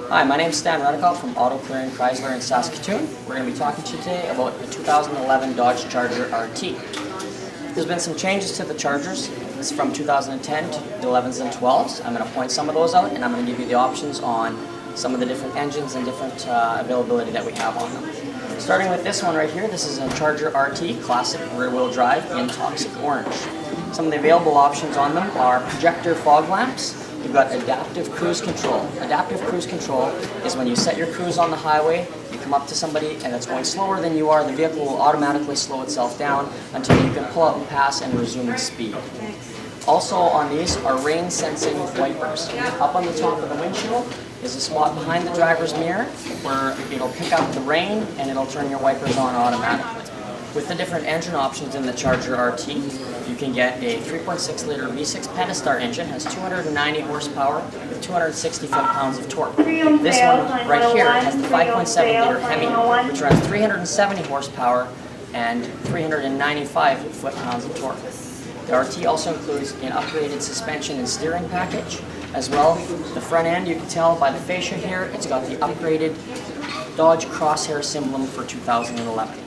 Hi, my name is Stan Radikoff from Auto Clearing Chrysler in Saskatoon. We're going to be talking to you today about the 2011 Dodge Charger RT. There's been some changes to the Chargers. It's from 2010 to the 11s and 12s. I'm going to point some of those out and I'm going to give you the options on some of the different engines and different availability that we have on them. Starting with this one right here, this is a Charger RT Classic rear-wheel drive in Toxic Orange. Some of the available options on them are projector fog lamps. You've got adaptive cruise control. Adaptive cruise control is when you set your cruise on the highway, you come up to somebody and it's going slower than you are, the vehicle will automatically slow itself down until you can pull out and pass and resume the speed. Also on these are rain sensing wipers. Up on the top of the windshield is a spot behind the driver's mirror where it'll pick up the rain and it'll turn your wipers on automatically. With the different engine options in the Charger RT, you can get a 3.6 liter V6 Pentastar engine, has 290 horsepower with 260 foot-pounds of torque. This one right here has the 5.7 liter Hemi, which runs 370 horsepower and 395 foot-pounds of torque. The RT also includes an upgraded suspension and steering package. As well, the front end, you can tell by the fascia here, it's got the upgraded Dodge Crosshair symbol for 2011.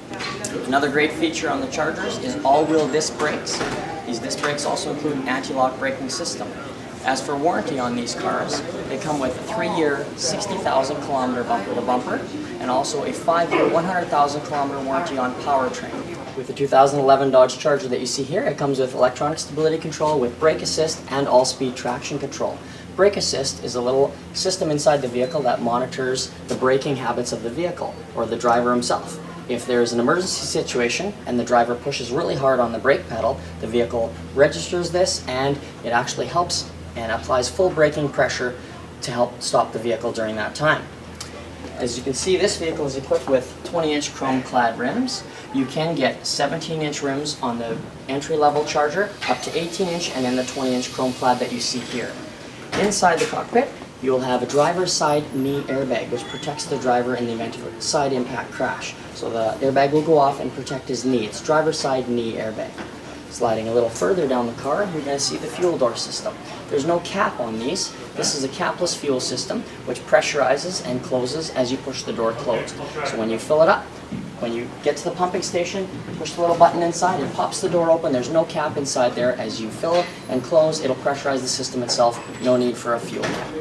Another great feature on the Chargers is all-wheel disc brakes. These disc brakes also include an anti-lock braking system. As for warranty on these cars, they come with a 3-year, 60,000 kilometer bumper-to-bumper, and also a 5-year, 100,000 kilometer warranty on powertrain. With the 2011 Dodge Charger that you see here, it comes with electronic stability control with brake assist and all-speed traction control. Brake assist is a little system inside the vehicle that monitors the braking habits of the vehicle, or the driver himself. If there is an emergency situation and the driver pushes really hard on the brake pedal, the vehicle registers this and it actually helps and applies full braking pressure to help stop the vehicle during that time. As you can see, this vehicle is equipped with 20-inch chrome-clad rims. You can get 17-inch rims on the entry-level Charger, up to 18-inch, and then the 20-inch chrome-clad that you see here. Inside the cockpit, you will have a driver's side knee airbag, which protects the driver in the event of a side impact crash. So the airbag will go off and protect his knee. It's driver's side knee airbag. Sliding a little further down the car, you're going to see the fuel door system. There's no cap on these. This is a capless fuel system, which pressurizes and closes as you push the door closed. So when you fill it up, when you get to the pumping station, push the little button inside, it pops the door open. There's no cap inside there. As you fill it and close, it'll pressurize the system itself. No need for a fuel cap.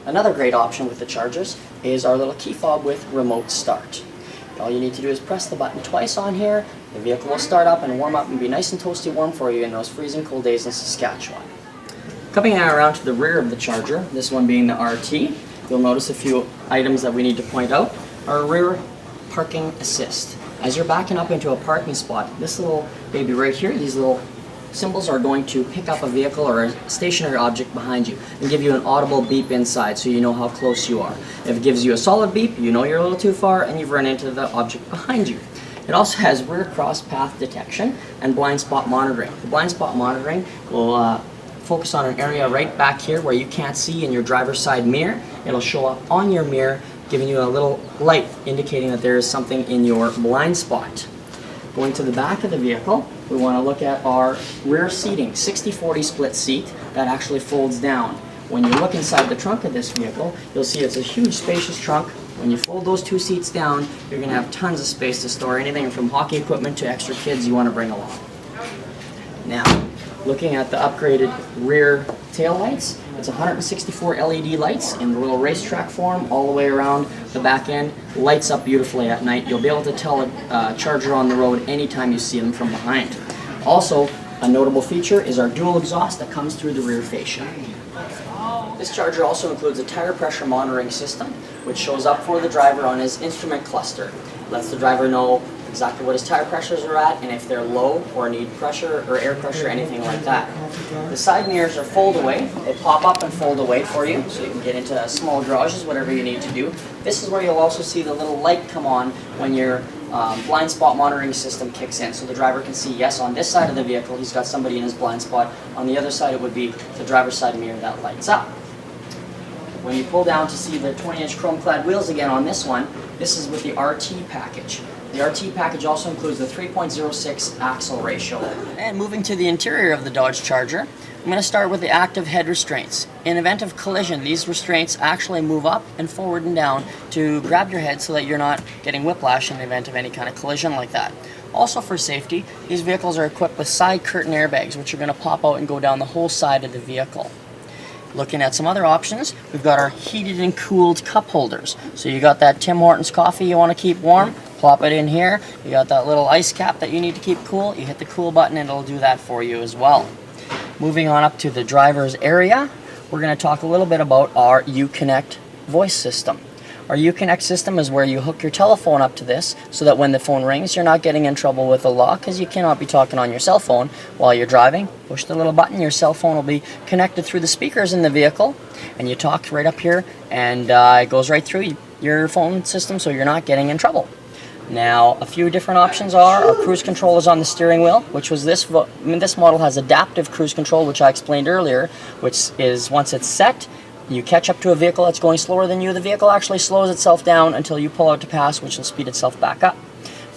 Another great option with the Chargers is our little key fob with remote start. All you need to do is press the button twice on here. The vehicle will start up and warm up and be nice and toasty warm for you in those freezing cold days in Saskatchewan. Coming now around to the rear of the Charger, this one being the RT, you'll notice a few items that we need to point out. Our rear parking assist. As you're backing up into a parking spot, this little baby right here, these little symbols are going to pick up a vehicle or a stationary object behind you and give you an audible beep inside so you know how close you are. If it gives you a solid beep, you know you're a little too far and you've run into the object behind you. It also has rear cross path detection and blind spot monitoring. The blind spot monitoring will focus on an area right back here where you can't see in your driver's side mirror. It'll show up on your mirror, giving you a little light indicating that there is something in your blind spot. Going to the back of the vehicle, we want to look at our rear seating, 60-40 split seat that actually folds down. When you look inside the trunk of this vehicle, you'll see it's a huge spacious trunk. When you fold those two seats down, you're going to have tons of space to store anything from hockey equipment to extra kids you want to bring along. Now, looking at the upgraded rear tail lights, it's 164 LED lights in the little racetrack form all the way around the back end. Lights up beautifully at night. You'll be able to tell a Charger on the road anytime you see them from behind. Also, a notable feature is our dual exhaust that comes through the rear fascia. This Charger also includes a tire pressure monitoring system, which shows up for the driver on his instrument cluster. Lets the driver know exactly what his tire pressures are at and if they're low or need pressure or air pressure, anything like that. The side mirrors are fold away. They pop up and fold away for you so you can get into small garages, whatever you need to do. This is where you'll also see the little light come on when your blind spot monitoring system kicks in. So the driver can see, yes, on this side of the vehicle he's got somebody in his blind spot. On the other side it would be the driver's side mirror that lights up. When you pull down to see the 20-inch chrome-clad wheels again on this one, this is with the RT package. The RT package also includes the 3.06 axle ratio. And moving to the interior of the Dodge Charger, I'm going to start with the active head restraints. In event of collision, these restraints actually move up and forward and down to grab your head so that you're not getting whiplash in the event of any kind of collision like that. Also for safety, these vehicles are equipped with side curtain airbags, which are going to pop out and go down the whole side of the vehicle. Looking at some other options, we've got our heated and cooled cup holders. So you got that Tim Hortons coffee you want to keep warm, plop it in here. You got that little ice cap that you need to keep cool, you hit the cool button and it'll do that for you as well. Moving on up to the driver's area, we're going to talk a little bit about our Uconnect voice system. Our Uconnect system is where you hook your telephone up to this so that when the phone rings, you're not getting in trouble with the law, because you cannot be talking on your cell phone while you're driving. Push the little button, your cell phone will be connected through the speakers in the vehicle, and you talk right up here, and it goes right through your phone system so you're not getting in trouble. Now, a few different options are our cruise control is on the steering wheel, which was this model has adaptive cruise control, which I explained earlier, which is once it's set, you catch up to a vehicle that's going slower than you, the vehicle actually slows itself down until you pull out to pass, which will speed itself back up.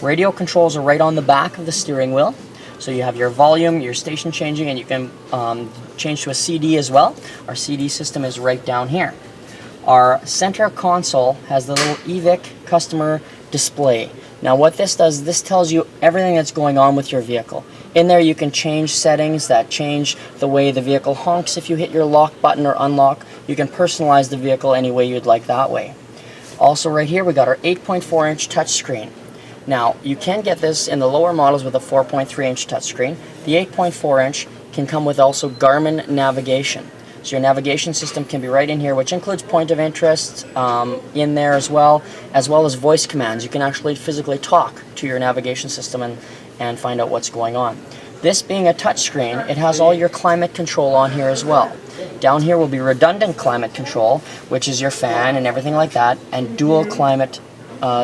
Radio controls are right on the back of the steering wheel, so you have your volume, your station changing, and you can change to a CD as well. Our CD system is right down here. Our center console has the little EVIC customer display. Now what this does, this tells you everything that's going on with your vehicle. In there you can change settings that change the way the vehicle honks if you hit your lock button or unlock. You can personalize the vehicle any way you'd like that way. Also right here we got our 8.4-inch touchscreen. Now you can get this in the lower models with a 4.3-inch touchscreen. The 8.4-inch can come with also Garmin navigation. So your navigation system can be right in here, which includes point of interest in there as well as voice commands. You can actually physically talk to your navigation system and find out what's going on. This being a touchscreen, it has all your climate control on here as well. Down here will be redundant climate control, which is your fan and everything like that, and dual climate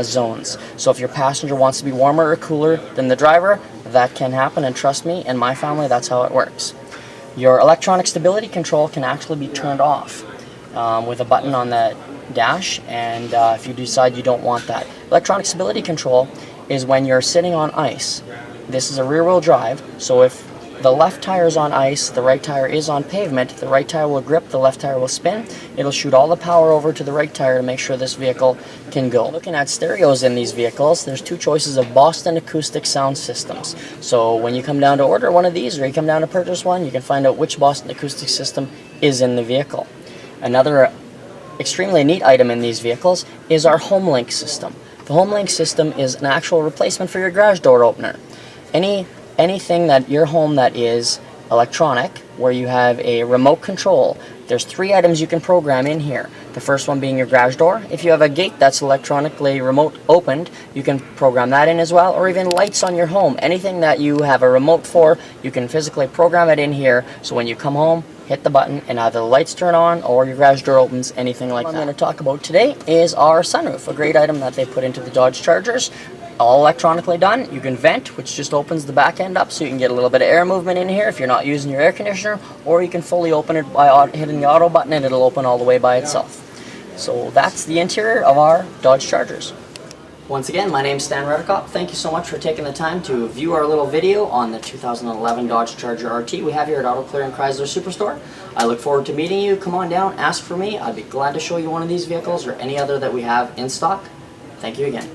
zones. So if your passenger wants to be warmer or cooler than the driver, that can happen, and trust me, in my family, that's how it works. Your electronic stability control can actually be turned off with a button on the dash, and if you decide you don't want that. Electronic stability control is when you're sitting on ice. This is a rear-wheel drive, so if the left tire is on ice, the right tire is on pavement, the right tire will grip, the left tire will spin. It'll shoot all the power over to the right tire to make sure this vehicle can go. Looking at stereos in these vehicles, there's two choices of Boston Acoustic sound systems. So when you come down to order one of these, or you come down to purchase one, you can find out which Boston Acoustic system is in the vehicle. Another extremely neat item in these vehicles is our HomeLink system. The HomeLink system is an actual replacement for your garage door opener. Anything that your home that is electronic, where you have a remote control, there's 3 items you can program in here. The first one being your garage door. If you have a gate that's electronically remote opened, you can program that in as well, or even lights on your home. Anything that you have a remote for, you can physically program it in here, so when you come home, hit the button and either the lights turn on or your garage door opens, anything like that. What I'm going to talk about today is our sunroof, a great item that they put into the Dodge Chargers. All electronically done. You can vent, which just opens the back end up so you can get a little bit of air movement in here if you're not using your air conditioner, or you can fully open it by hitting the auto button and it'll open all the way by itself. So that's the interior of our Dodge Chargers. Once again, my name's Stan Redekop. Thank you so much for taking the time to view our little video on the 2011 Dodge Charger RT we have here at Auto Clear and Chrysler Superstore. I look forward to meeting you. Come on down, ask for me. I'd be glad to show you one of these vehicles or any other that we have in stock. Thank you again.